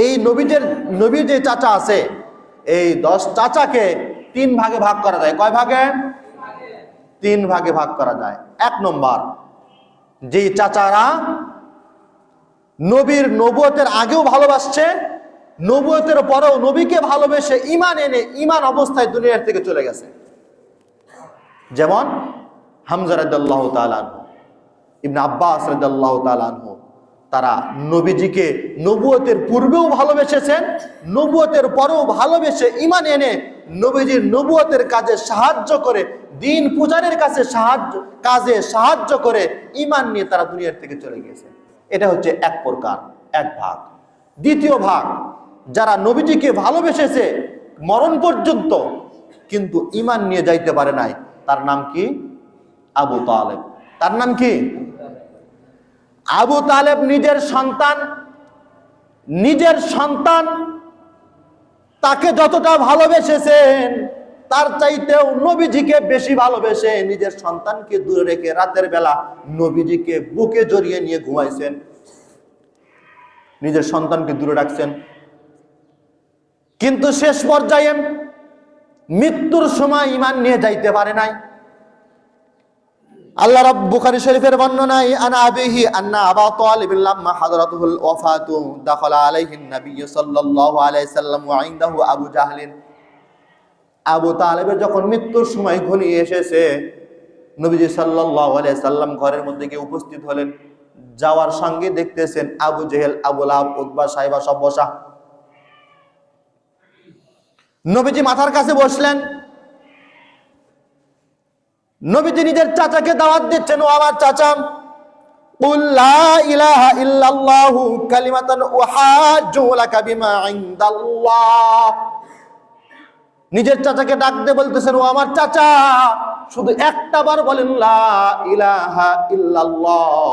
এই নবীর যে চাচা আছে, এই 10 চাচাকে 3 ভাগে ভাগ করা যায়। কয় ভাগে? 3 ভাগে ভাগ করা যায়। 1 নম্বর, যে চাচারা নবীর নবুয়তের আগেও ভালোবাসছে, নবুয়তের পরেও নবীকে ভালোবেসে ঈমান এনে ঈমান অবস্থায় দুনিয়ার থেকে চলে গেছে। যেমন হামজা রাদিয়াল্লাহু তাআলা আনহু, ইবনে আব্বাস রাদিয়াল্লাহু তাআলা আনহু, তারা নবীজিকে নবুয়তের পূর্বেও ভালোবেসেছেন, নবুয়তের পরেও ভালোবেসে ঈমান এনে নবীজির নবুয়তের কাজে সাহায্য করে, দ্বীন প্রচারের কাছে কাজে সাহায্য করে ঈমান নিয়ে তারা দুনিয়ার থেকে চলে গিয়েছে। এটা হচ্ছে এক প্রকার, এক ভাগ। দ্বিতীয় ভাগ, যারা নবীজিকে ভালোবেসেছে মরণ পর্যন্ত কিন্তু ঈমান নিয়ে যাইতে পারে নাই, তার নাম কি? আবু তালেব। তার নাম কি? আবু তালেব নিজের সন্তান তাকে যতটা ভালোবেসেছেন, তার চাইতেও নবীজিকে বেশি ভালোবেসে নিজের সন্তানকে দূরে রেখে রাতের বেলা নবীজিকে বুকে জড়িয়ে নিয়ে ঘুমাইছেন, নিজের সন্তানকে দূরে রাখছেন। কিন্তু শেষ পর্যায়ে মৃত্যুর সময় ঈমান নিয়ে যাইতে পারে নাই। আল্লাহ রাব্বুল বুখারী শরীফের বর্ণনায় আনা আবিহি আন্না আবু তালিব লাম্মা হাদরাতুল ওয়াফাতু দাখালা আলাইহিন নবী সাল্লাল্লাহু আলাইহি সাল্লাম ওয়া ইনদাহু আবু জাহলিন। আবু তালেবের যখন মৃত্যুর সময় ঘনিয়ে এসেছে, নবীজি সাল্লাল্লাহু আলাইহি সাল্লাম ঘরের মধ্যে গিয়ে উপস্থিত হলেন। যাওয়ার সঙ্গে দেখতেছেন আবু জেহেল, আবু লাহাব, উতবা, সাইবা সব বসা। নবীজি মাথার কাছে বসলেন। নবীজি নিজের চাচাকে দাওয়াত দিচ্ছেন, ও আমার চাচা, কুল লা ইলাহা ইল্লাল্লাহু কালিমাতান উহাজ্জু লাকা বিমা ইনদাল্লাহ। নিজের চাচাকে ডাক দিয়ে বলতেছেন, ও আমার চাচা, শুধু একটা বার বলেন লা ইলাহা ইল্লাল্লাহ।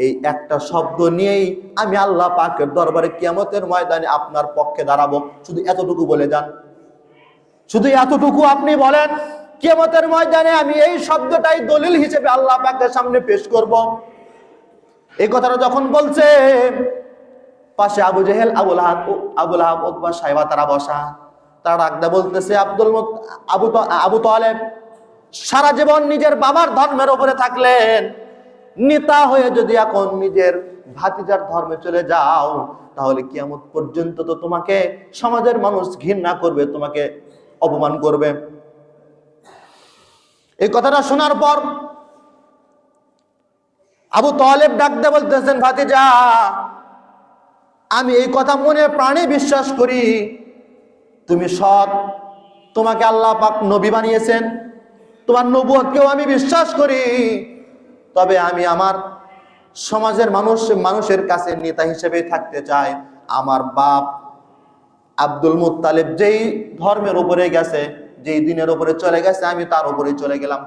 এই একটা শব্দ নিয়েই আমি আল্লাহ পাকের দরবারে কিয়ামতের ময়দানে আপনার পক্ষে দাঁড়াবো। শুধু এতটুকু বলে যান, শুধু এতটুকু আপনি বলেন, কিয়ামতের ময়দানে আমি এই শব্দটাই দলিল হিসেবে আল্লাহ পাকের সামনে পেশ করব। এই কথাটা যখন বলছে, পাশে আবু জেহেল, আবু লাহাব, উতবা, সাইবা তারা বসা। তারা ডাকদা বলতেছে, আবু তালেব, সারা জীবন নিজের বাবার ধর্মের উপরে থাকলেন, নেতা হয়ে যদি এখন নিজের ভাতিজার ধর্মে চলে যাও, তাহলে কিয়ামত পর্যন্ত তো তোমাকে সমাজের মানুষ ঘৃণা করবে, তোমাকে অপমান করবে। এই কথাটা শোনার পর আবু তালেব ডাকতে বলতেছেন, ভাতিজা, আমি এই কথা মনে প্রাণে বিশ্বাস করি, তুমি সৎ, তোমাকে আল্লাহ পাক নবী বানিয়েছেন, তোমার নবুয়তকেও আমি বিশ্বাস করি। তবে আমি আমার সমাজের মানুষের কাছে নেতা হিসেবে থাকতে চাই। আমার বাপ আব্দুল মুত্তালিব যেই ধর্মের উপরে গেছে, যেই দিনের উপরে চলে গেছে, আমি তার উপরে চলে গেলাম।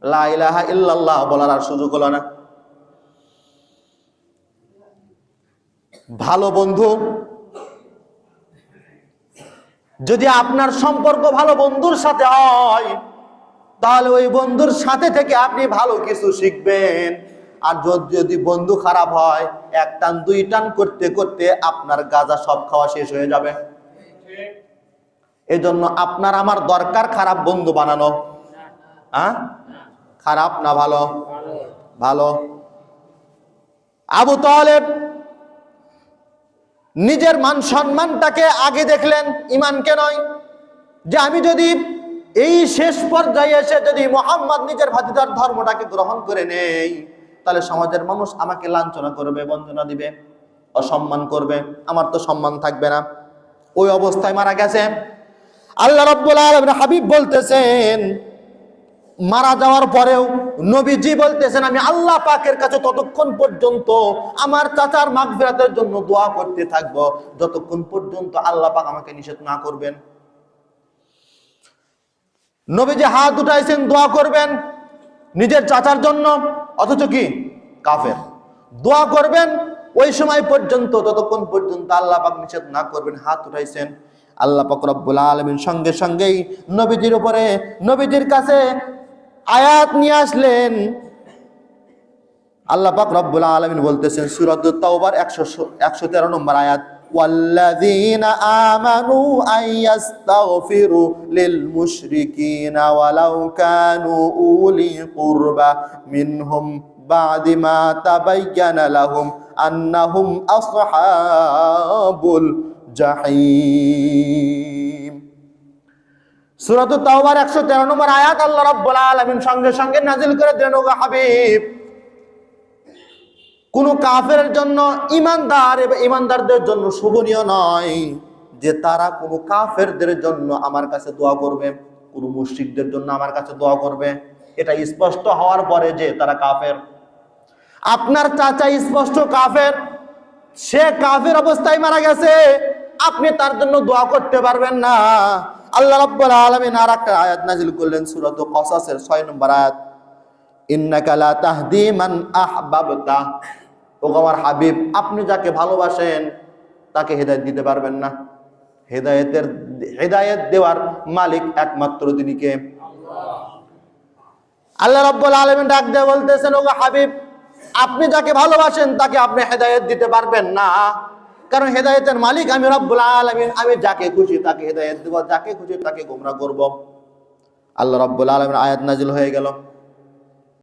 লা ইলাহা ইল্লাল্লাহ বলার আর সুযোগ হলো না। ভালো বন্ধু, যদি আপনার সম্পর্ক ভালো বন্ধুর সাথে হয়, তাহলে ওই বন্ধুর সাথে থেকে আপনি ভালো কিছু শিখবেন। আর যদি বন্ধু খারাপ হয়, 1 টান 2 টান করতে করতে আপনার গাঁজা সব খাওয়া শেষ হয়ে যাবে। এজন্য আপনার আমার দরকার খারাপ বন্ধু বানানো। খারাপ না ভালো? ভালো। আবু তালেব নিজের মান সম্মানটাকে আগে দেখলেন, ঈমানকে নয়। যে আমি যদি এই শেষ পর্যায়ে এসে যদি মুহাম্মদ নিজের ভাতিজার ধর্মটাকে গ্রহণ করে নেই, তাহলে সমাজের মানুষ আমাকে লাঞ্ছনা করবে, বঞ্চনা দিবে, অসম্মান করবে, আমার তো সম্মান থাকবে না। ওই অবস্থায় মারা গেছে। আল্লাহ রাব্বুল আলামিন হাবিব বলতেছেন, মারা যাওয়ার পরেও নবীজি বলতেছেন, আমি আল্লাহ পাকের কাছে ততক্ষণ পর্যন্ত আমার চাচার মাগফিরাতের জন্য দোয়া করতে থাকবো, যতক্ষণ পর্যন্ত আল্লাহ পাক আমাকে নিষেধ না করবেন। নবীজি হাত উঠাইছেন, দোয়া করবেন নিজের চাচার জন্য, অথচ কি কাফের। দোয়া করবেন ওই সময় পর্যন্ত, ততক্ষণ পর্যন্ত আল্লাহ পাক নিষেধ না করবেন। হাত উঠাইছেন, আল্লাহ পাক রব্বুল আলামিন সঙ্গে সঙ্গেই নবীজির উপরে, নবীজির কাছে আয়াত নিয়ে আসলেন। আল্লাহ পাক রব্বুল আলামিন বলতেছেন সূরা তাওবার 113 নম্বর আয়াত, ওয়াল্লাযীনা আমানু আইয়াস্তাগফিরু লিল মুশরিকিনা ওয়ালাউ কানু উলি কুরবা মিনহুম বা'দি মা তাবায়্যানা লাহুম আন্নাহুম আসহাবুল জাহিম। সূরা তাওবার 113 নম্বর আয়াত আল্লাহ রাব্বুল আলামিন সঙ্গে সঙ্গে নাজিল করে দেন, ওগো হাবিব, কোন কাফেরের জন্য ইমানদারদের জন্য শোভনীয় নয় যে তারা কোন কাফেরদের জন্য আমার কাছে দোয়া করবে, কোন মুশরিকদের জন্য আমার কাছে দোয়া করবে। এটা স্পষ্ট হওয়ার পরে যে তারা কাফের। আপনার চাচা স্পষ্ট কাফের, সে কাফের অবস্থায় মারা গেছে, আপনি তার জন্য দোয়া করতে পারবেন না। আল্লাহ রাব্বুল আলামিন আরেকটা আয়াত নাযিল করলেন সূরা কসাসের 6 নম্বর আয়াত, ইন্নাকা লা তাহদি মান আহবাবতা, ও আমার হাবিব, আপনি যাকে ভালোবাসেন তাকে হেদায়েত দিতে পারবেন না। হেদায়েত দেওয়ার মালিক একমাত্র তিনি কে? আল্লাহ রাব্বুল আলামিন ডাক দিয়ে বলতেছেন, ও হাবিব, আপনি যাকে ভালোবাসেন তাকে আপনি হেদায়েত দিতে পারবেন না, কারণ হেদায়েতের মালিক আমি রব্বুল আলামিন। আমি যাকে খুশি তাকে হেদায়েত দেব, যাকে খুশি তাকে গোমরাহ করব। আল্লাহ রাব্বুল আলামিন আয়াত নাযিল হয়ে গেল।